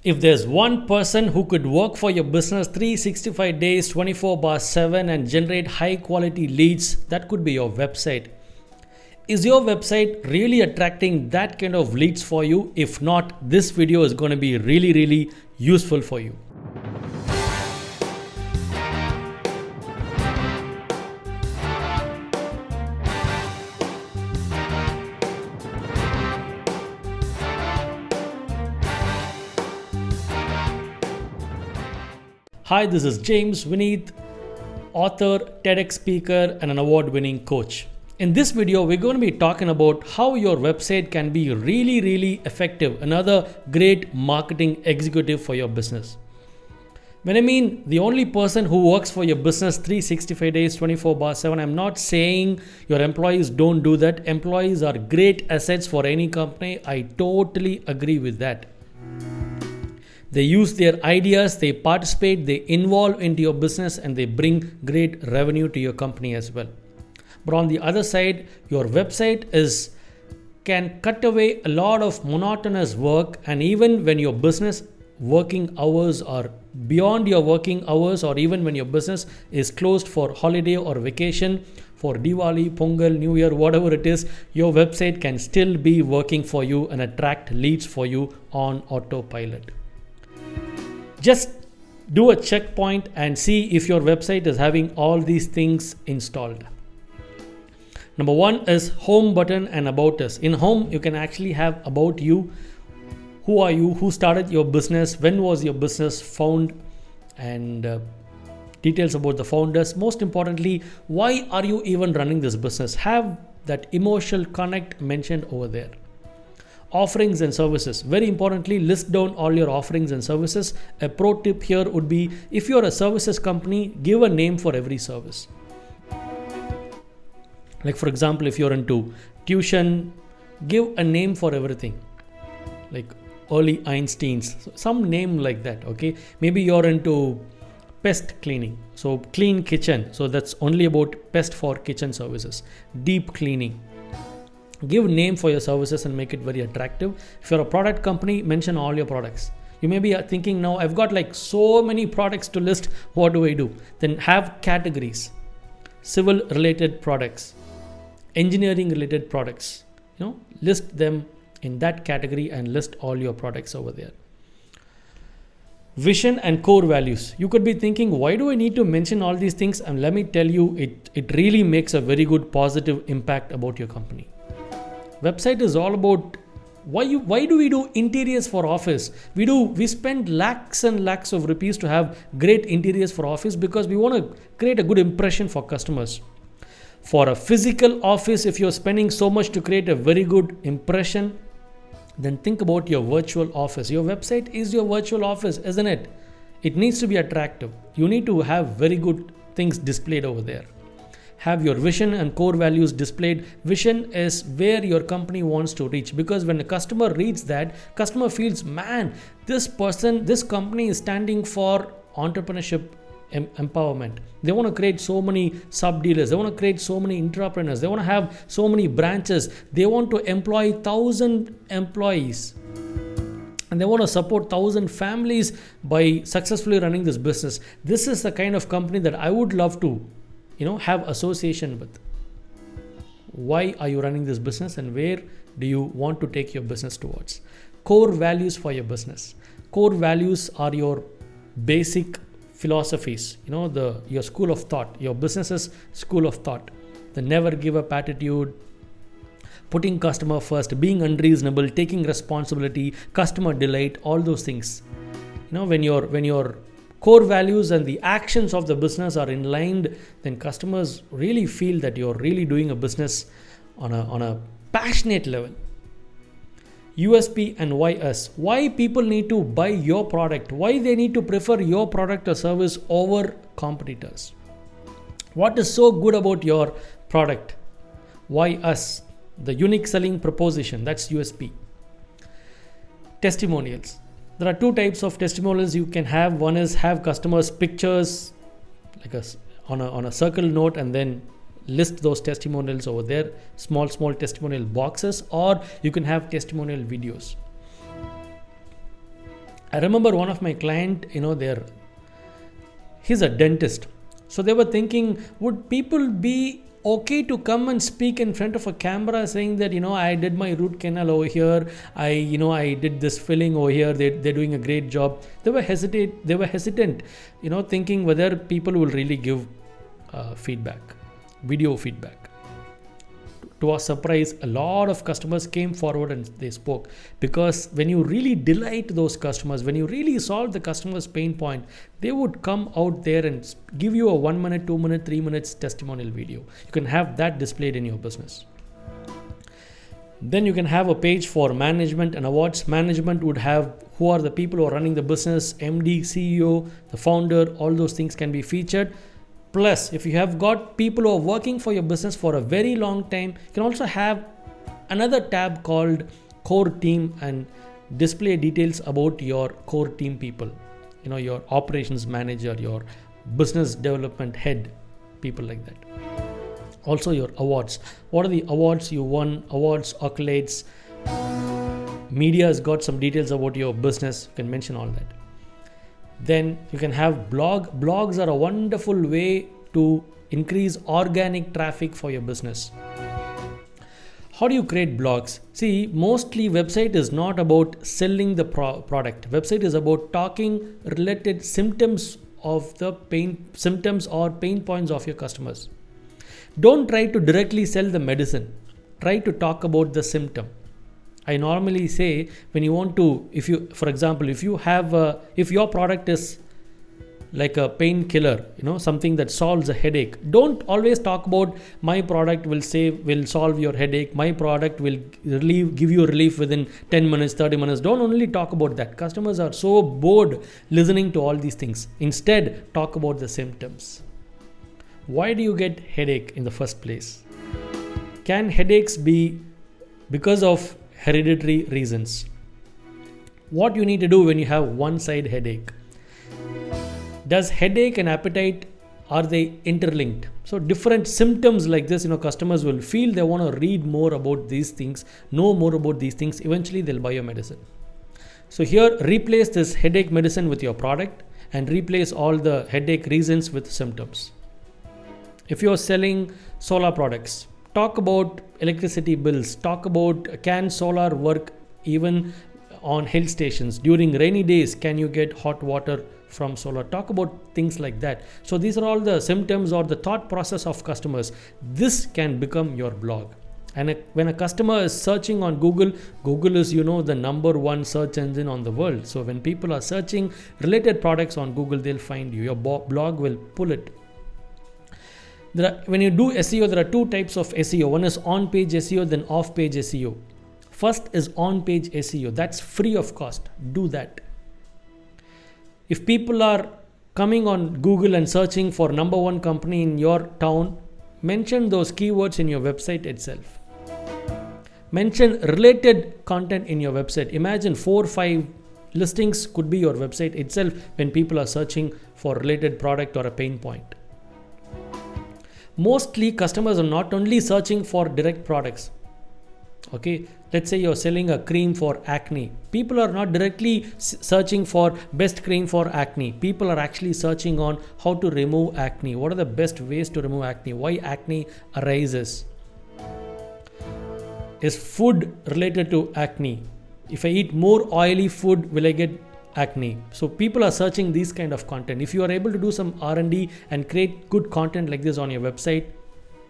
If there's one person who could work for your business 365 days, 24/7 and generate high quality leads, that could be your website. Is your website really attracting that kind of leads for you? If not, this video is going to be really useful for you. Hi, this is James Vineeth, author, TEDx speaker, and an award-winning coach. In this video, we're going to be talking about how your website can be really effective, another great marketing executive for your business. When I mean the only person who works for your business 365 days, 24/7, I'm not saying your employees don't do that. Employees are great assets for any company. I totally agree with that. They use their ideas, they participate, they involve into your business, and they bring great revenue to your company as well. But on the other side, your website can cut away a lot of monotonous work, and even when your business working hours are beyond your working hours, or even when your business is closed for holiday or vacation, for Diwali, Pongal, New Year, whatever it is, your website can still be working for you and attract leads for you on autopilot. Just do a checkpoint and see if your website is having all these things installed. Number one is home button and about us. In home, you can actually have about you. Who are you? Who started your business? When was your business found? And details about the founders. Most importantly, why are you even running this business? Have that emotional connect mentioned over there. Offerings and services. Very importantly, list down all your offerings and services. A pro tip here would be, if you're a services company, give a name for every service. Like for example, if you're into tuition, give a name for everything. Like early Einsteins, some name like that, okay? Maybe you're into pest cleaning, so clean kitchen. So that's only about pest for kitchen services. Deep cleaning. Give name for your services and make it very attractive. If you're a product company, mention all your products. You may be thinking, now I've got like so many products to list. What do I do? Then have categories. Civil related products, engineering related products. List them in that category and list all your products over there. Vision and core values. You could be thinking, why do I need to mention all these things? And let me tell you, it really makes a very good positive impact about your company. Website is all about why do we do interiors for office? We spend lakhs and lakhs of rupees to have great interiors for office because we want to create a good impression for customers. For a physical office, if you're spending so much to create a very good impression, then think about your virtual office. Your website is your virtual office, isn't it? It needs to be attractive. You need to have very good things displayed over there. Have your vision and core values displayed. Vision is where your company wants to reach, because when the customer reads that, customer feels, man, this company is standing for entrepreneurship empowerment. They want to create so many sub-dealers. They want to create so many entrepreneurs. They want to have so many branches. They want to employ 1,000 employees. And they want to support 1,000 families by successfully running this business. This is the kind of company that I would love to have association with. Why are you running this business and where do you want to take your business towards? Core values for your business. Core values are your basic philosophies, your school of thought, your business's school of thought. The never give up attitude, putting customer first, being unreasonable, taking responsibility, customer delight, all those things. When your core values and the actions of the business are in line, then customers really feel that you're really doing a business on a passionate level. USP and why us. Why people need to buy your product. Why they need to prefer your product or service over competitors. What is so good about your product? Why us? The unique selling proposition. That's USP. Testimonials. There are two types of testimonials you can have. One is have customers' pictures like on a circle note and then list those testimonials over there, small testimonial boxes, or you can have testimonial videos. I remember one of my client, he's a dentist. So they were thinking, would people be okay to come and speak in front of a camera saying that, I did my root canal over here, I did this filling over here, they're doing a great job. They were hesitant, thinking whether people will really give video feedback. To our surprise, a lot of customers came forward and they spoke, because when you really delight those customers, when you really solve the customer's pain point, they would come out there and give you a 1 minute, 2 minute, 3 minutes testimonial video. You can have that displayed in your business. Then you can have a page for management and awards. Management would have who are the people who are running the business, MD, CEO, the founder, all those things can be featured. Plus, if you have got people who are working for your business for a very long time, you can also have another tab called core team and display details about your core team people. Your operations manager, your business development head, people like that. Also your awards. What are the awards you won? Awards, accolades. Media has got some details about your business. You can mention all that. Then you can have blogs are a wonderful way to increase organic traffic for your business. How do you create blogs? See, mostly website is not about selling the product. Website is about talking related symptoms or pain points of your customers. Don't try to directly sell the medicine. Try to talk about the symptom. I normally say, when you want to, if your product is like a painkiller, something that solves a headache, don't always talk about my product will solve your headache, my product will give you relief within 10 minutes, 30 minutes. Don't only talk about that. Customers are so bored listening to all these things. Instead, talk about the symptoms. Why do you get headache in the first place? Can headaches be because of hereditary reasons? What you need to do when you have one side headache? Does headache and appetite, are they interlinked? So different symptoms like this, customers will feel they want to read more about these things, know more about these things. Eventually they'll buy your medicine. So here, replace this headache medicine with your product and replace all the headache reasons with symptoms. If you're selling solar products, talk about electricity bills. Talk about, can solar work even on hill stations? During rainy days, can you get hot water from solar? Talk about things like that. So these are all the symptoms or the thought process of customers. This can become your blog. And when a customer is searching on Google is, the number one search engine on the world. So when people are searching related products on Google, they'll find you. Your blog will pull it. When you do SEO, there are two types of SEO. One is on-page SEO, then off-page SEO. First is on-page SEO. That's free of cost. Do that. If people are coming on Google and searching for number one company in your town, mention those keywords in your website itself. Mention related content in your website. Imagine 4 or 5 listings could be your website itself when people are searching for related product or a pain point. Mostly customers are not only searching for direct products. Okay, let's say you're selling a cream for acne. People are not directly searching for best cream for acne. People are actually searching on how to remove acne. What are the best ways to remove acne? Why acne arises? Is food related to acne? If I eat more oily food, will I get acne? So people are searching these kind of content. If you are able to do some R&D and create good content like this on your website,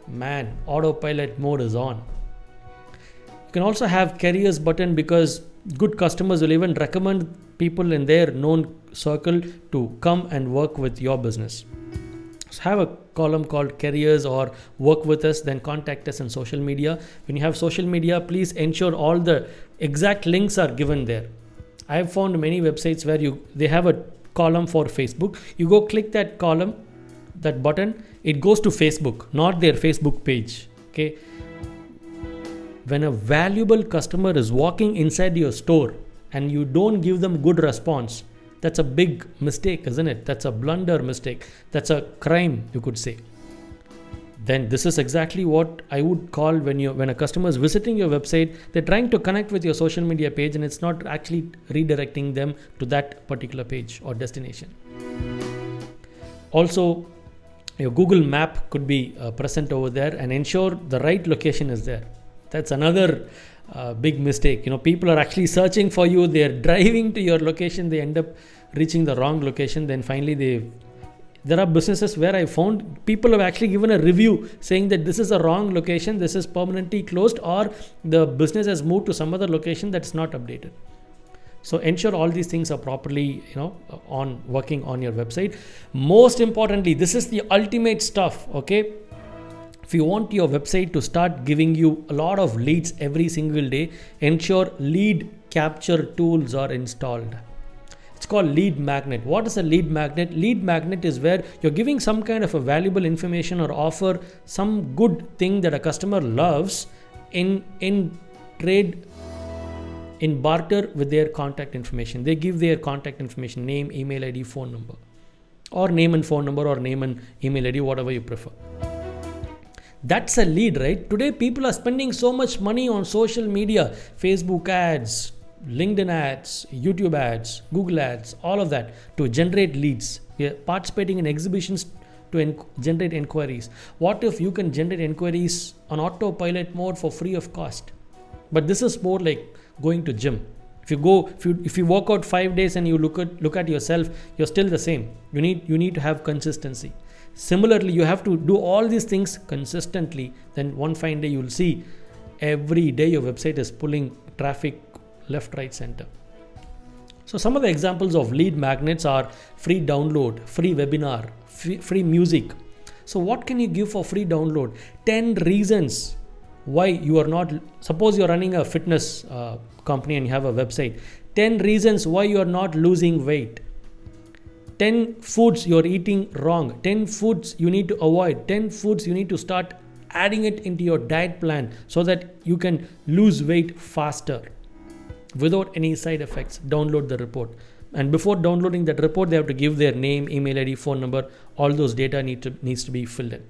man, autopilot mode is on. You can also have careers button, because good customers will even recommend people in their known circle to come and work with your business. So have a column called careers or work with us, then contact us on social media. When you have social media, please ensure all the exact links are given there. I have found many websites where they have a column for Facebook. You go click that column, that button, it goes to Facebook, not their Facebook page. Okay. When a valuable customer is walking inside your store and you don't give them good response, that's a big mistake, isn't it? That's a blunder mistake. That's a crime, you could say. then this is exactly what I would call when a customer is visiting your website, they're trying to connect with your social media page and it's not actually redirecting them to that particular page or destination. Also, your Google map could be present over there and ensure the right location is there. That's another big mistake. People are actually searching for you, they're driving to your location, they end up reaching the wrong location, then finally there are businesses where I found people have actually given a review saying that this is a wrong location, this is permanently closed, or the business has moved to some other location that's not updated. So ensure all these things are properly, working on your website. Most importantly, this is the ultimate stuff, okay? If you want your website to start giving you a lot of leads every single day, ensure lead capture tools are installed. It's called lead magnet. What is a lead magnet? Lead magnet is where you're giving some kind of a valuable information or offer some good thing that a customer loves in trade, in barter with their contact information. They give their contact information, name, email ID, phone number, or name and phone number, or name and email ID, whatever you prefer. That's a lead, right? Today people are spending so much money on social media, Facebook ads, LinkedIn ads, YouTube ads, Google ads, all of that to generate leads. We are participating in exhibitions to generate inquiries. What if you can generate inquiries on autopilot mode for free of cost? But this is more like going to gym. If you work out 5 days and you look at yourself, you're still the same. You need to have consistency. Similarly, you have to do all these things consistently. Then one fine day you'll see every day your website is pulling traffic left, right, center. So some of the examples of lead magnets are free download, free webinar, free music. So what can you give for free download? 10 reasons why you are not, suppose you're running a fitness company and you have a website. 10 reasons why you are not losing weight. 10 foods you're eating wrong. 10 foods you need to avoid. 10 foods you need to start adding it into your diet plan so that you can lose weight faster without any side effects. Download the report. And before downloading that report, they have to give their name, email ID, phone number. All those data needs to be filled in.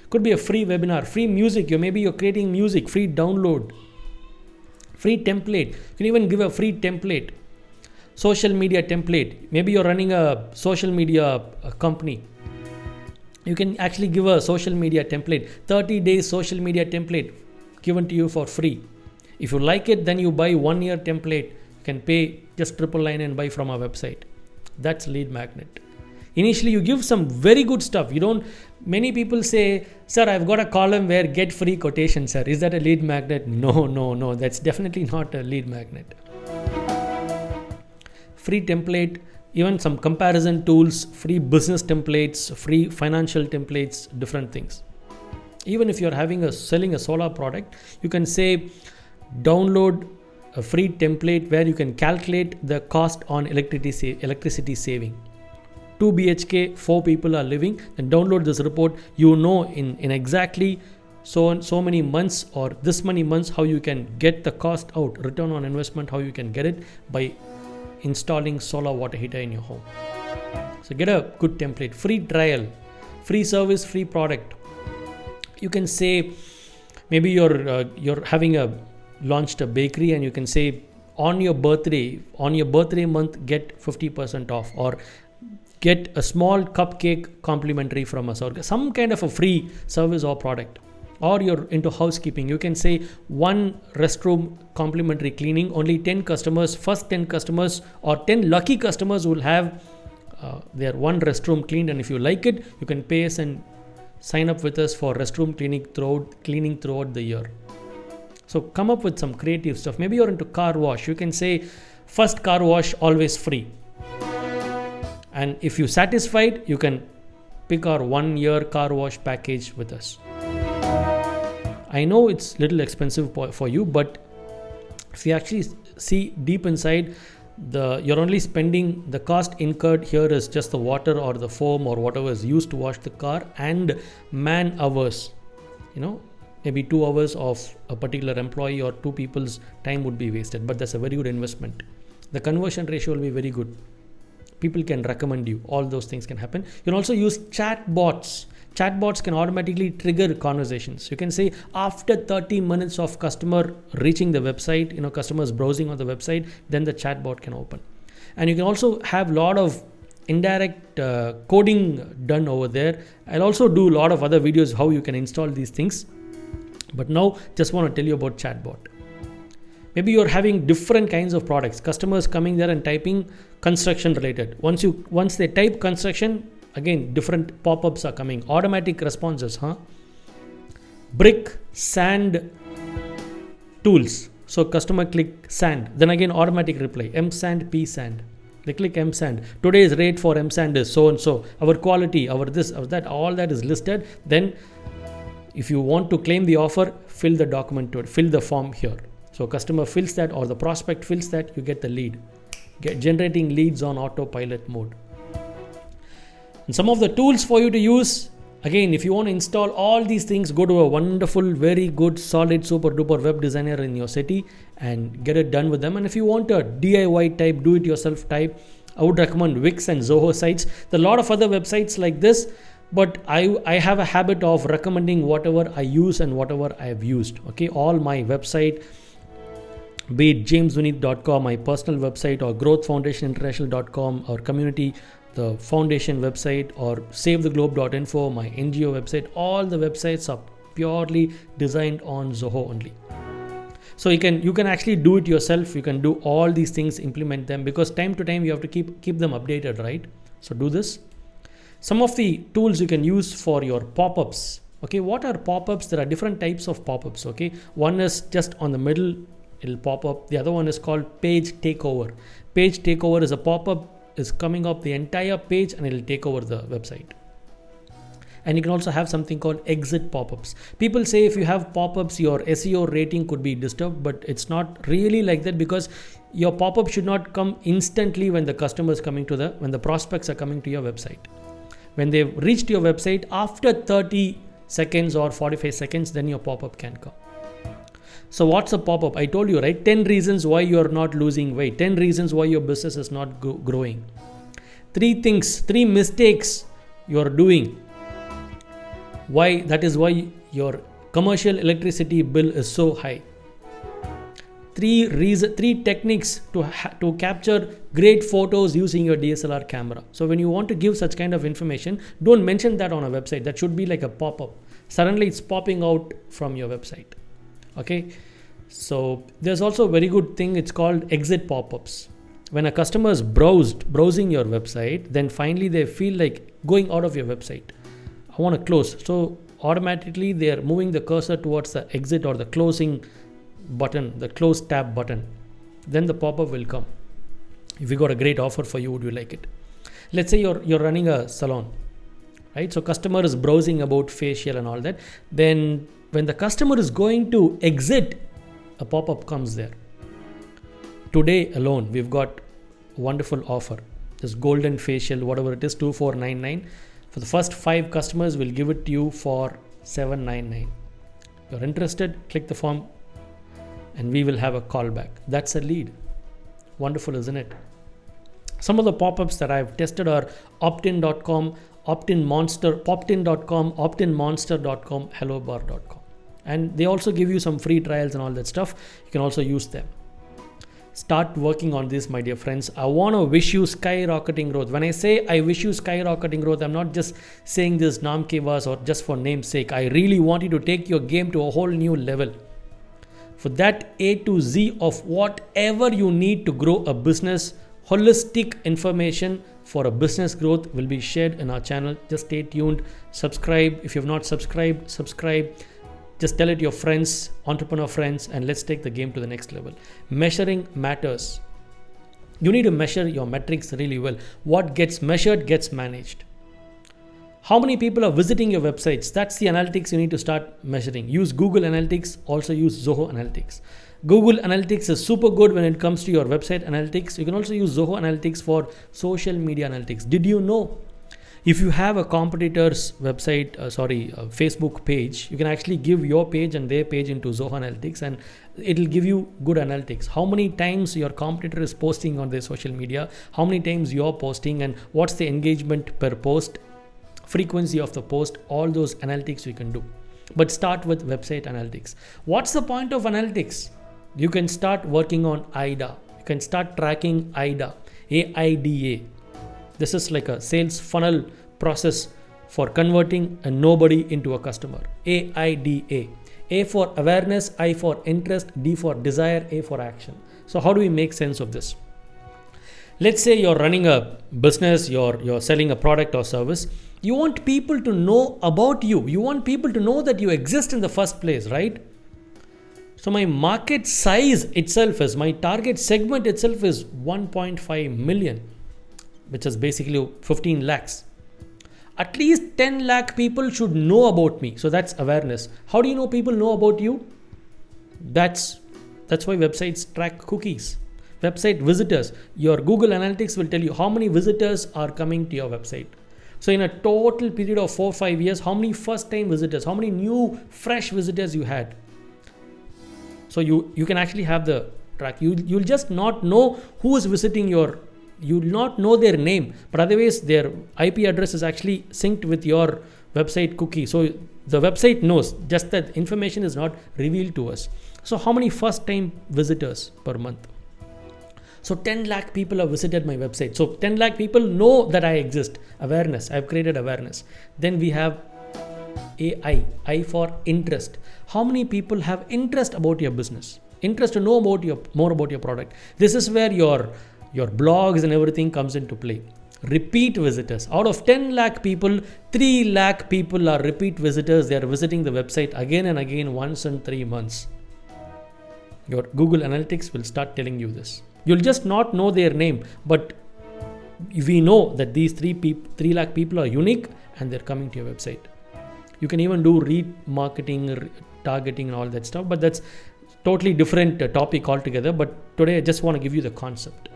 Could be a free webinar, free music. Maybe you're creating music, free download, free template. You can even give a free template. Social media template. Maybe you're running a social media company. You can actually give a social media template. 30 days social media template given to you for free. If you like it, then you buy 1 year template. You can pay just $999 and buy from our website. That's lead magnet. Initially, you give some very good stuff. Many people say, sir, I've got a column where get free quotation, sir. Is that a lead magnet? No. That's definitely not a lead magnet. Free template, even some comparison tools, free business templates, free financial templates, different things. Even if you're selling a solar product, you can say, download a free template where you can calculate the cost on electricity saving. 2 BHK, 4 people are living, and download this report. In exactly so many months or this many months how you can get the cost out, return on investment, how you can get it by installing solar water heater in your home. So get a good template, free trial, free service, free product. You can say maybe you're having launched a bakery and you can say on your birthday month get 50% off, or get a small cupcake complimentary from us, or some kind of a free service or product. Or you're into housekeeping, you can say 1 restroom complimentary cleaning, only 10 customers, first 10 customers or 10 lucky customers will have their 1 restroom cleaned, and if you like it, you can pay us and sign up with us for restroom cleaning throughout the year. So come up with some creative stuff. Maybe you're into car wash, you can say first car wash always free, and if you're satisfied, you can pick our 1 year car wash package with us. I know it's little expensive for you, but if you actually see deep inside, you're only spending, the cost incurred here is just the water or the foam or whatever is used to wash the car, and man hours. Maybe 2 hours of a particular employee or 2 people's time would be wasted, but that's a very good investment. The conversion ratio will be very good. People can recommend you. All those things can happen. You can also use chat bots. Chatbots can automatically trigger conversations. You can say after 30 minutes of customer reaching the website, customers browsing on the website, then the chatbot can open. And you can also have a lot of indirect coding done over there. I'll also do a lot of other videos how you can install these things. But now just want to tell you about chatbot. Maybe you're having different kinds of products. Customers coming there and typing construction related. Once they type construction, again different pop-ups are coming. Automatic responses, brick, sand, tools. So customer click sand, then again automatic reply, M sand, P sand. They click M sand. Today's rate for M sand is so and so. Our quality, our this, our that, all that is listed. Then if you want to claim the offer, fill the document to it, fill the form here. So customer fills that or the prospect fills that, you get the lead. Generating leads on autopilot mode. And some of the tools for you to use, again, if you want to install all these things, go to a wonderful, very good, solid, super duper web designer in your city and get it done with them. And if you want a DIY type, do it yourself type, I would recommend Wix and Zoho sites. There are a lot of other websites like this, but I have a habit of recommending whatever I use and whatever I have used. Okay, all my website, be it jamesvineet.com, my personal website, or growthfoundationinternational.com, or community, the foundation website, or savetheglobe.info, my NGO website, all the websites are purely designed on Zoho only. So you can actually do it yourself. You can do all these things, implement them, because time to time you have to keep them updated, right? So do this. Some of the tools you can use for your pop-ups. Okay, what are pop-ups? There are different types of pop-ups. Okay, one is just on the middle, it'll pop up. The other one is called page takeover. Page takeover is a pop-up is coming up the entire page and it'll take over the website. And you can also have something called exit pop-ups. People say if you have pop-ups, your SEO rating could be disturbed, but it's not really like that, because your pop-up should not come instantly when the customer is coming to when the prospects are coming to your website. When they've reached your website, after 30 seconds or 45 seconds, then your pop-up can come. So what's a pop-up? I told you, right? 10 reasons why you're not losing weight. 10 reasons why your business is not growing. 3 mistakes you're doing. Why? That is why your commercial electricity bill is so high. 3 techniques to capture great photos using your DSLR camera. So when you want to give such kind of information, don't mention that on a website. That should be like a pop-up. Suddenly it's popping out from your website. Okay, so there's also a very good thing. It's called exit pop-ups. When a customer is browsing your website, then finally they feel like going out of your website. I want to close. So automatically they are moving the cursor towards the exit or the closing button, the close tab button. Then the pop-up will come. If we got a great offer for you, would you like it? Let's say you're running a salon, right? So customer is browsing about facial and all that. Then when the customer is going to exit, a pop-up comes there. Today alone, we've got a wonderful offer. This golden facial, whatever it is, 2499. For the first 5 customers, we'll give it to you for 799. You're interested? Click the form and we will have a call back. That's a lead. Wonderful, isn't it? Some of the pop-ups that I've tested are optin.com, optinmonster, poptin.com, optinmonster.com, hellobar.com. And they also give you some free trials and all that stuff. You can also use them. Start working on this, my dear friends. I want to wish you skyrocketing growth. When I say I wish you skyrocketing growth, I'm not just saying this naam ke vas or just for name's sake. I really want you to take your game to a whole new level. For that A to Z of whatever you need to grow a business, holistic information for a business growth will be shared in our channel. Just stay tuned. Subscribe. If you have not subscribed, subscribe. Just tell it to your friends, entrepreneur friends, and let's take the game to the next level. Measuring matters. You need to measure your metrics really well. What gets measured gets managed. How many people are visiting your websites? That's the analytics you need to start measuring. Use Google Analytics, also use Zoho Analytics. Google Analytics is super good when it comes to your website analytics. You can also use Zoho Analytics for social media analytics. Did you know? If you have a competitor's website, Facebook page, you can actually give your page and their page into Zoho Analytics and it'll give you good analytics. How many times your competitor is posting on their social media, how many times you're posting, and what's the engagement per post. frequency of the post, all those analytics you can do. But start with website analytics. What's the point of analytics? You can start working on AIDA. You can start tracking AIDA, AIDA. This is like a sales funnel process for converting a nobody into a customer. AIDA. A for awareness, I for interest, D for desire, A for action. So how do we make sense of this? Let's say you're running a business, you're selling a product or service. You want people to know about you. You want people to know that you exist in the first place, right? So my market size itself is, my target segment itself is 1.5 million, which is basically 15 lakhs. At least 10 lakh people should know about me. So that's awareness. How do you know people know about you? That's why websites track cookies. Website visitors. Your Google Analytics will tell you how many visitors are coming to your website. So in a total period of 4-5 years, how many first time visitors, how many new fresh visitors you had. So you can actually have the track. You'll just not know who is visiting your, you'll not know their name, but otherwise their IP address is actually synced with your website cookie. So the website knows, just that information is not revealed to us. So how many first time visitors per month? So 10 lakh people have visited my website. So 10 lakh people know that I exist. Awareness. I've created awareness. Then we have AI. I for interest. How many people have interest about your business? Interest to know about more about your product. This is where your blogs and everything comes into play. Repeat visitors. Out of 10 lakh people, 3 lakh people are repeat visitors. They are visiting the website again and again once in 3 months. Your Google Analytics will start telling you this. You'll just not know their name, but we know that these 3 lakh people are unique and they're coming to your website. You can even do remarketing, targeting and all that stuff, but that's totally different topic altogether. But today I just want to give you the concept.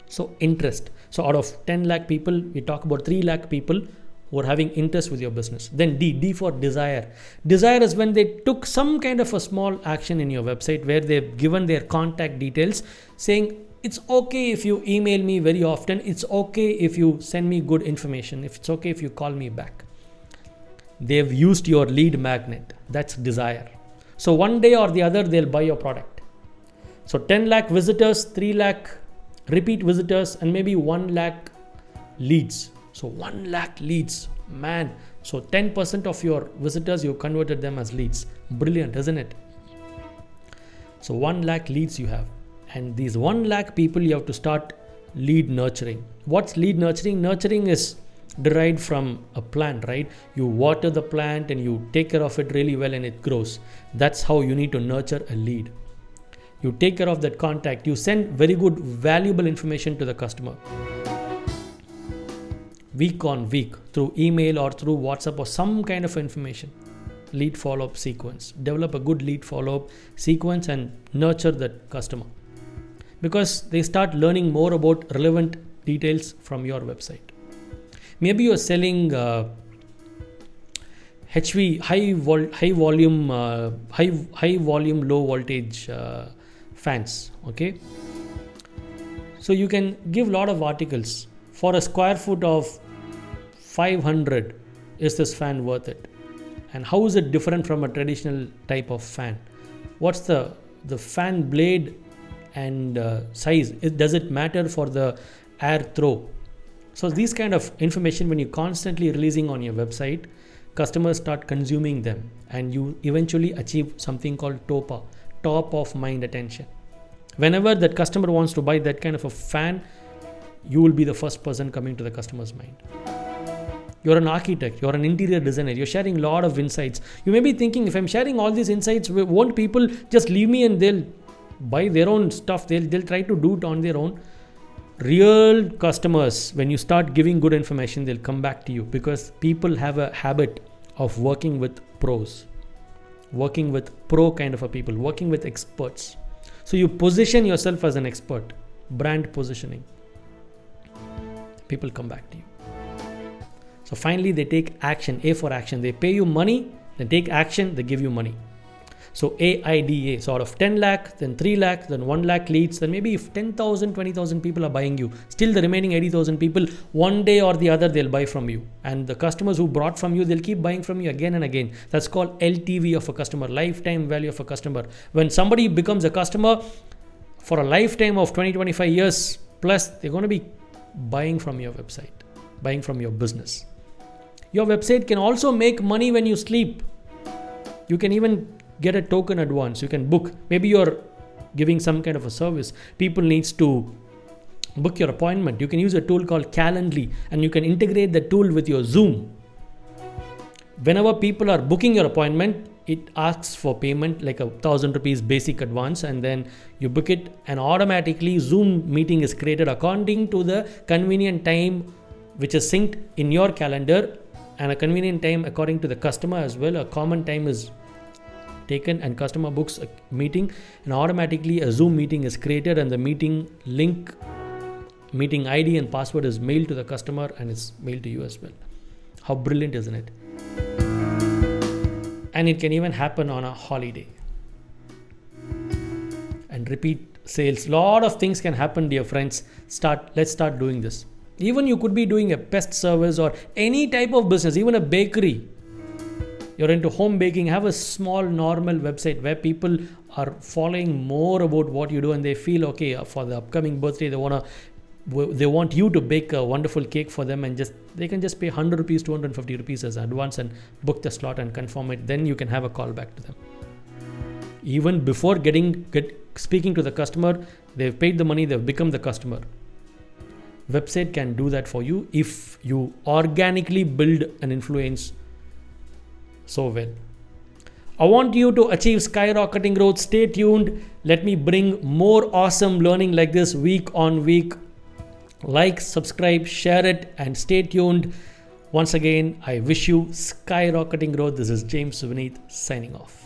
So interest. So out of 10 lakh people, we talk about 3 lakh people who are having interest with your business. Then D for desire. Desire is when they took some kind of a small action in your website where they've given their contact details saying, it's okay if you email me very often. It's okay if you send me good information. If it's okay if you call me back. They've used your lead magnet. That's desire. So one day or the other, they'll buy your product. So 10 lakh visitors, 3 lakh repeat visitors, and maybe 1 lakh leads. So 1 lakh leads, man. So 10% of your visitors, you converted them as leads. Brilliant, isn't it? So 1 lakh leads you have. And these 1 lakh people, you have to start lead nurturing. What's lead nurturing? Nurturing is derived from a plant, right? You water the plant and you take care of it really well and it grows. That's how you need to nurture a lead. You take care of that contact. You send very good, valuable information to the customer. Week on week, through email or through WhatsApp or some kind of information. Lead follow-up sequence. Develop a good lead follow-up sequence and nurture that customer. Because they start learning more about relevant details from your website. Maybe you're selling HV, high volume, low voltage fans. Okay. So you can give a lot of articles. For a square foot of 500, is this fan worth it? And how is it different from a traditional type of fan? What's the fan blade and size? Does it matter for the air throw? So these kind of information, when you're constantly releasing on your website, customers start consuming them and you eventually achieve something called TOPA, top of mind attention. Whenever that customer wants to buy that kind of a fan, you will be the first person coming to the customer's mind. You're an architect, you're an interior designer, you're sharing a lot of insights. You may be thinking, if I'm sharing all these insights, won't people just leave me and they'll buy their own stuff? They'll try to do it on their own. Real customers, when you start giving good information, they'll come back to you because people have a habit of working with pros, working with pro kind of a people, working with experts. So you position yourself as an expert, brand positioning. People come back to you. So finally, they take action, A for action. They pay you money, they take action, they give you money. So AIDA, so out of 10 lakh, then 3 lakh, then 1 lakh leads, then maybe if 10,000, 20,000 people are buying you, still the remaining 80,000 people, one day or the other, they'll buy from you. And the customers who brought from you, they'll keep buying from you again and again. That's called LTV of a customer, lifetime value of a customer. When somebody becomes a customer for a lifetime of 20-25 years plus, they're going to be buying from your website, buying from your business. Your website can also make money when you sleep. You can even get a token advance. You can book. Maybe you're giving some kind of a service. People needs to book your appointment. You can use a tool called Calendly, and you can integrate the tool with your Zoom. Whenever people are booking your appointment, it asks for payment like 1,000 rupees basic advance, and then you book it, and automatically Zoom meeting is created according to the convenient time which is synced in your calendar, and a convenient time according to the customer as well. A common time is taken and customer books a meeting, and automatically a Zoom meeting is created, and the meeting link, meeting ID and password is mailed to the customer, and it's mailed to you as well. How brilliant, isn't it? And it can even happen on a holiday. And repeat sales. Lot of things can happen, dear friends. Let's start doing this. Even you could be doing a pest service or any type of business, even a bakery. You're into home baking, have a small normal website where people are following more about what you do, and they feel okay for the upcoming birthday, they want you to bake a wonderful cake for them, and they can just pay 100 rupees, 250 rupees as advance and book the slot and confirm it. Then you can have a call back to them. Even before speaking to the customer, they've paid the money, they've become the customer. Website can do that for you if you organically build an influence so well. I want you to achieve skyrocketing growth. Stay tuned. Let me bring more awesome learning like this week on week. Like, subscribe, share it, and stay tuned. Once again, I wish you skyrocketing growth. This is James Vineet signing off.